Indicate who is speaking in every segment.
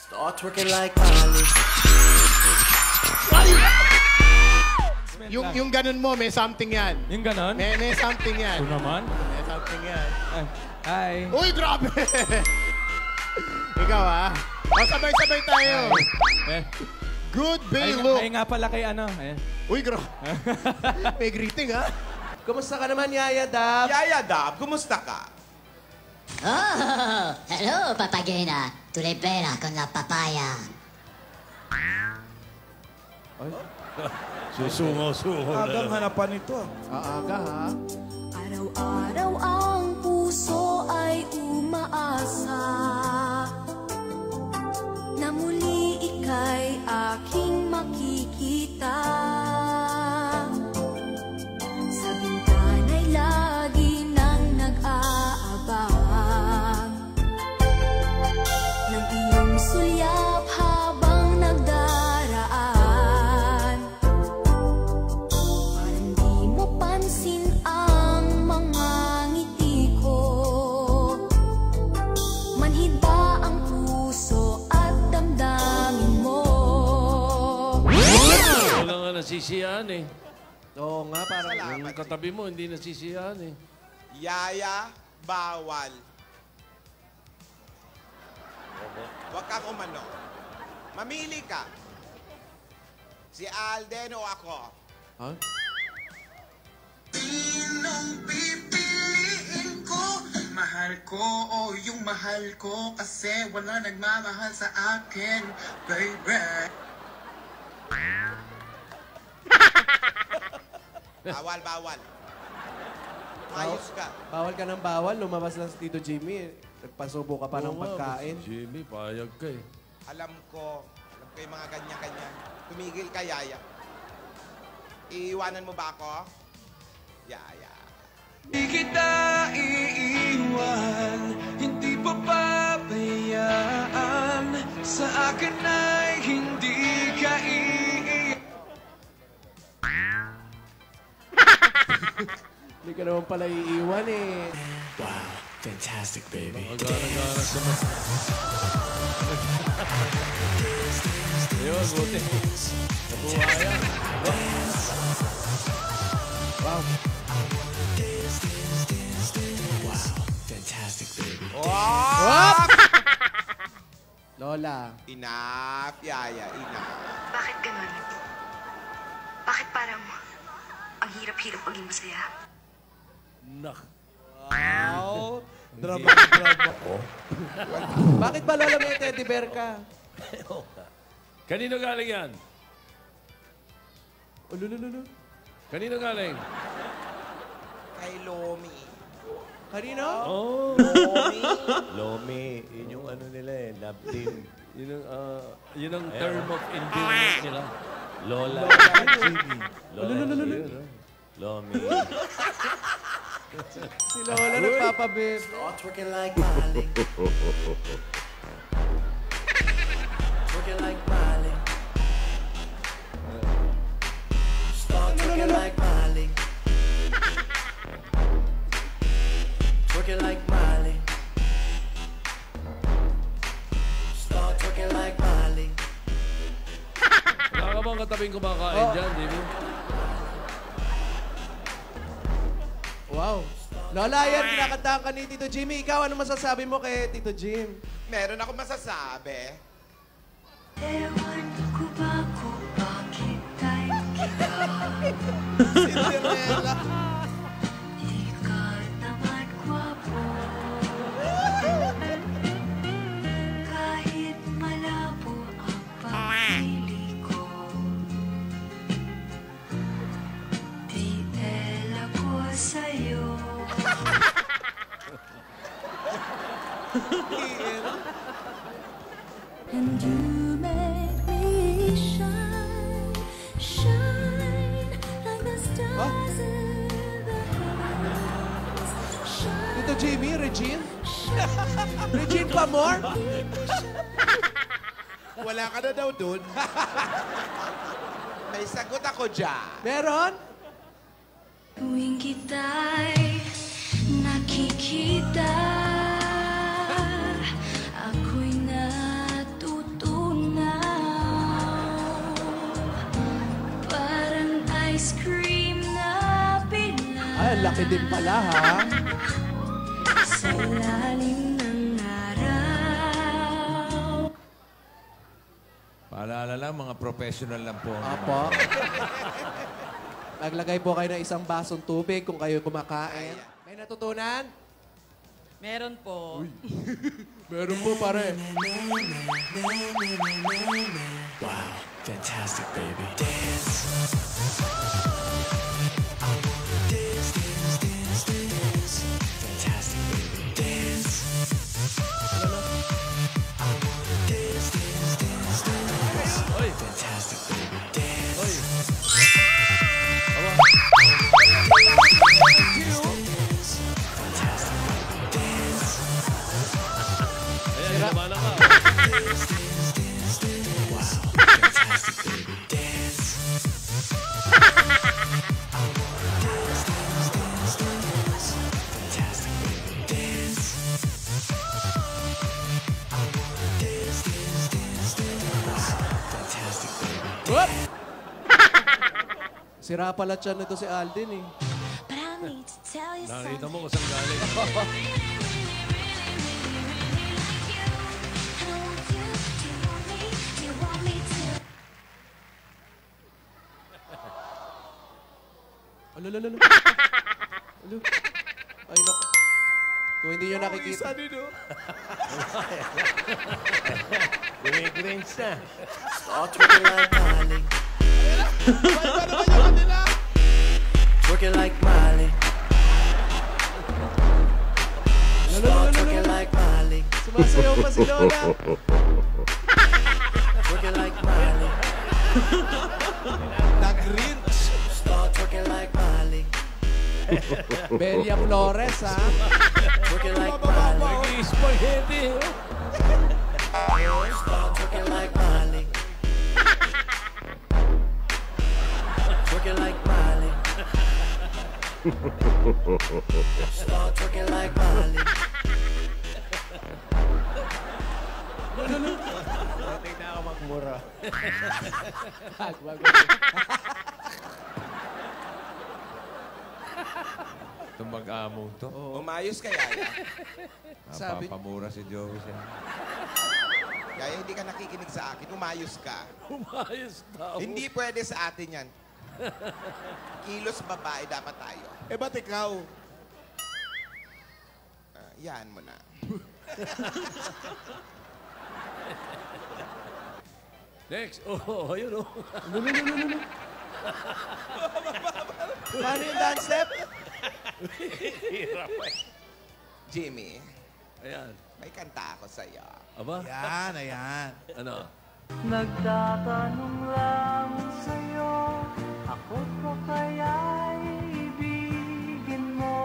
Speaker 1: Start twerking like Miley.
Speaker 2: Yung ganun mo, may something yan.
Speaker 3: Yung ganon?
Speaker 2: May something yan.
Speaker 3: Ito naman?
Speaker 2: May something yan.
Speaker 3: Hi.
Speaker 2: Uy, grabe! Ikaw, ah. O, sabay-sabay tayo.
Speaker 3: Eh.
Speaker 2: Good Bay look.
Speaker 3: Ay nga pala kay ano. Eh.
Speaker 2: Uy, grabe. May greeting, ha?
Speaker 1: Kumusta ka naman, Yaya Dab?
Speaker 4: Yaya Dab, kumusta ka?
Speaker 5: Oh, hello, papagena. Today pera con la papaya.
Speaker 3: Susungo-sungo.
Speaker 4: Agang hanapan ito.
Speaker 2: Aga, ha?
Speaker 6: Araw-araw ang puso ay umaasa na muli ika'y aking makikita. Sa bintana'y lagi nang nag-aabang ng iyong sulyap habang nagdaraan. Parang di mo pansin ang mga ngiti ko. Manhid ba ang puso at damdamin mo?
Speaker 7: Wala nga nasisiyaan eh.
Speaker 1: Oo nga, parang...
Speaker 7: Yung katabi mo, hindi nasisiyaan eh.
Speaker 4: Yaya, bawal. Huwag kang umano. Mamili ka. Si Alden o ako.
Speaker 1: Huh?
Speaker 8: Sinong pipiliin ko? Mahal ko o yung mahal ko kasi wala nagmamahal sa akin, baby.
Speaker 4: Bawal, bawal. Ayos ka.
Speaker 1: Bawal ka ng bawal. Lumabas lang si Tito Jimmy. Nagpasubo ka pa ng
Speaker 7: Oo nga,
Speaker 1: pagkain.
Speaker 7: Boss Jimmy, payag ka eh.
Speaker 4: Alam ko yung mga ganyan-ganyan. Tumigil ka, Yaya. Iiwanan mo ba ako? Yaya.
Speaker 8: Di kita iiwan, hindi pa pabayaan. Sa akin ay hindi ka
Speaker 1: Hindi ka naman pala iiwan eh. Wow, fantastic, baby.
Speaker 7: Magana-gana sa mas... Ayun, buti. Nabuhaya.
Speaker 1: Wow. Wow, fantastic, baby.
Speaker 4: Oh!
Speaker 1: Lola.
Speaker 4: Enough, Yaya. Enough.
Speaker 6: Bakit ganun? Bakit parang ang hirap-hirap maging masaya?
Speaker 7: Nak.
Speaker 1: Wow. Drama ko. Bakit ba Lola may teddy bear ka?
Speaker 7: Kanino galing yan?
Speaker 1: Ululululu.
Speaker 7: Kanino galing?
Speaker 4: Kay Lomi.
Speaker 1: Kanino?
Speaker 7: Oh.
Speaker 4: Lomi.
Speaker 9: Lomi, yun yung ano nila eh, love team.
Speaker 7: Yun ang term of endearment nila.
Speaker 9: Lola. Lola. Lomi.
Speaker 1: Si Lola nagpapabib. Start twerking like Miley. Twerking like Miley. Start twerking like Miley. Twerking like Miley. Start twerking like Miley.
Speaker 7: Wala ka bang katabing kumakain dyan, di ba?
Speaker 1: Wow. Lola, yan, kinakantahan ka ni Tito Jimmy. Ikaw, ano masasabi mo kay Tito Jim?
Speaker 4: Meron ako masasabi.
Speaker 6: Ewan ko ba kung bakit tayo kita?
Speaker 4: Cinderella.
Speaker 6: Ikaw naman gwapo. Kahit malabo ang pagpili ko, di ako sa'yo. And you make me shine, shine like the stars in the heavens. Shine,
Speaker 1: Tito Jimmy, Regine? Regine Pamor?
Speaker 4: Wala ka na daw dun. May sagot ako dyan.
Speaker 1: Meron?
Speaker 6: tuwing kita'y nakikita, ako'y natutuwa.
Speaker 1: Ay, laki din pala, ha?
Speaker 6: Sa ilalim ng araw.
Speaker 3: Paalala lang, mga professional lang po.
Speaker 1: Apo. Naglagay po kayo ng isang basong tubig kung kayo kumakain. May natutunan?
Speaker 10: Meron po.
Speaker 1: Meron po, pare.
Speaker 11: Wow, fantastic, baby. Dance. Dance, dance, dance, dance. Fantastic, baby. Dance. Dance, dance, dance, dance.
Speaker 7: Oy.
Speaker 11: Fantastic, baby. Dance.
Speaker 7: Oy.
Speaker 11: Fantastic, baby. Dance.
Speaker 7: Ayan, lumana ka.
Speaker 11: Dance, dance, dance, dance. Wow, fantastic, baby. Dance. Dance, dance, dance, dance. Fantastic, baby. Dance. Dance, dance, dance, dance. Wow, fantastic, baby.
Speaker 1: Whoop! Sira pala tiyan nito si Alden, eh.
Speaker 6: But I need to tell you
Speaker 7: Nakita
Speaker 6: something.
Speaker 7: mo kung saan galing.
Speaker 1: Alala. Alo. Ay, naku. Kung hindi nyo nakikita.
Speaker 9: Gumigrinch na. Start twerking like Miley. Twerking like Miley. Start twerking like Miley.
Speaker 1: Sumasayaw pa si Lola.
Speaker 9: Twerking like Miley.
Speaker 2: Nag-rinch.
Speaker 9: Start twerking like Miley.
Speaker 1: Belia Flores, ha?
Speaker 9: Twerking like Miley.
Speaker 7: Nag-i-spaghetti.
Speaker 9: Start twerking like Miley. Twerking like Miley. Start twerking like Miley.
Speaker 2: Tingnan ako magmura.
Speaker 3: Itong mag-among to.
Speaker 4: Umayos ka, Yaya.
Speaker 1: Sabi-
Speaker 3: Napapamura si Joey siya.
Speaker 4: Yaya, hindi ka nakikinig sa akin. Umayos ka.
Speaker 7: Umayos daw.
Speaker 4: Hindi pwede sa atin yan. Kilos babae dapat tayo.
Speaker 2: Eh, ba't ikaw?
Speaker 4: Yan mo na.
Speaker 7: Next. Oh, ayun oh.
Speaker 1: Paano yung dance step?
Speaker 4: Jimmy,
Speaker 7: Ayan.
Speaker 4: may kanta ako sa'yo.
Speaker 7: Aba?
Speaker 2: Ayan, ayan.
Speaker 7: Ano?
Speaker 11: Nagtatanong lang sa'yo, ako pa kaya'y ibigin mo?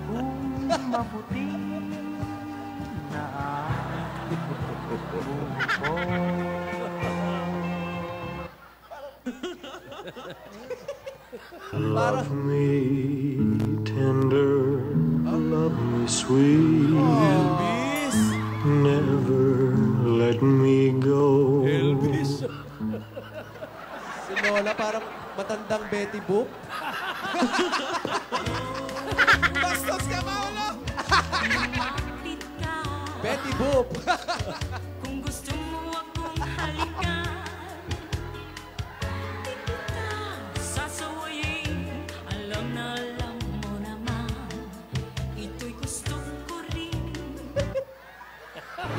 Speaker 11: Kung maputi na ang buko.
Speaker 1: Love
Speaker 11: me tender, love me sweet.
Speaker 1: Elvis.
Speaker 11: Never let me go.
Speaker 7: Elvis.
Speaker 1: Si Lola parang matandang Betty Boop.
Speaker 2: Bastos ka, Paolo!
Speaker 1: Betty Boop.
Speaker 6: Kung gusto mo akong halikan, di kita sasawayin. Alam mo naman, ito'y gusto ko rin.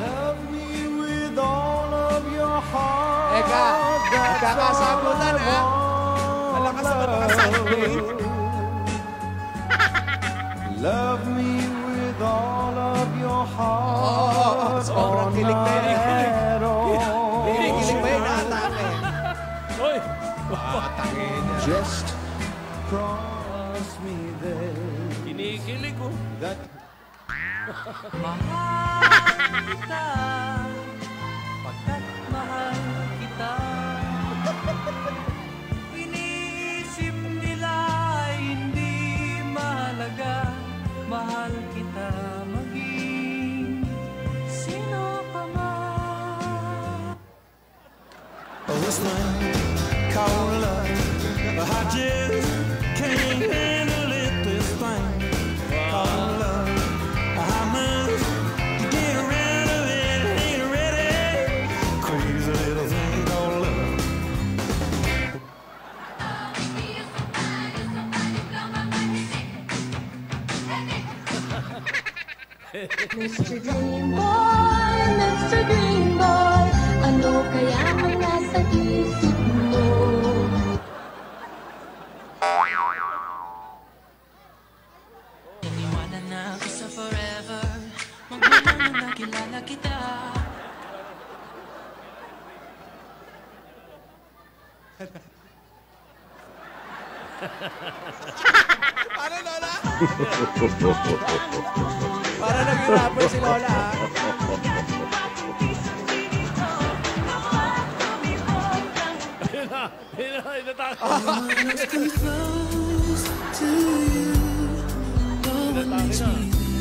Speaker 11: Love me with all of your heart.
Speaker 1: Eka, nagkakasagutan, ha? Malakas na mga Sunday.
Speaker 11: Love me with all of your heart.
Speaker 1: Sobrang kilig na yun. Kilig ba yun? Atake.
Speaker 7: Hoy!
Speaker 11: Just promise me then
Speaker 7: Kinikilig oh.
Speaker 11: that
Speaker 10: Mahal kita, pagkat mahal kita. Iniisip nila hindi mahalaga, mahal kita maging sino pa man.
Speaker 11: oh, it's my cold love. I just
Speaker 12: Mr. Dream Boy, ano kaya ang nasa isip mo?
Speaker 10: Iniwala na ako sa forever. Magmula nang nakilala kita.
Speaker 2: Ano, Lola?
Speaker 1: Para naging rapper si Lola, ha?
Speaker 11: Come close to you. No one makes me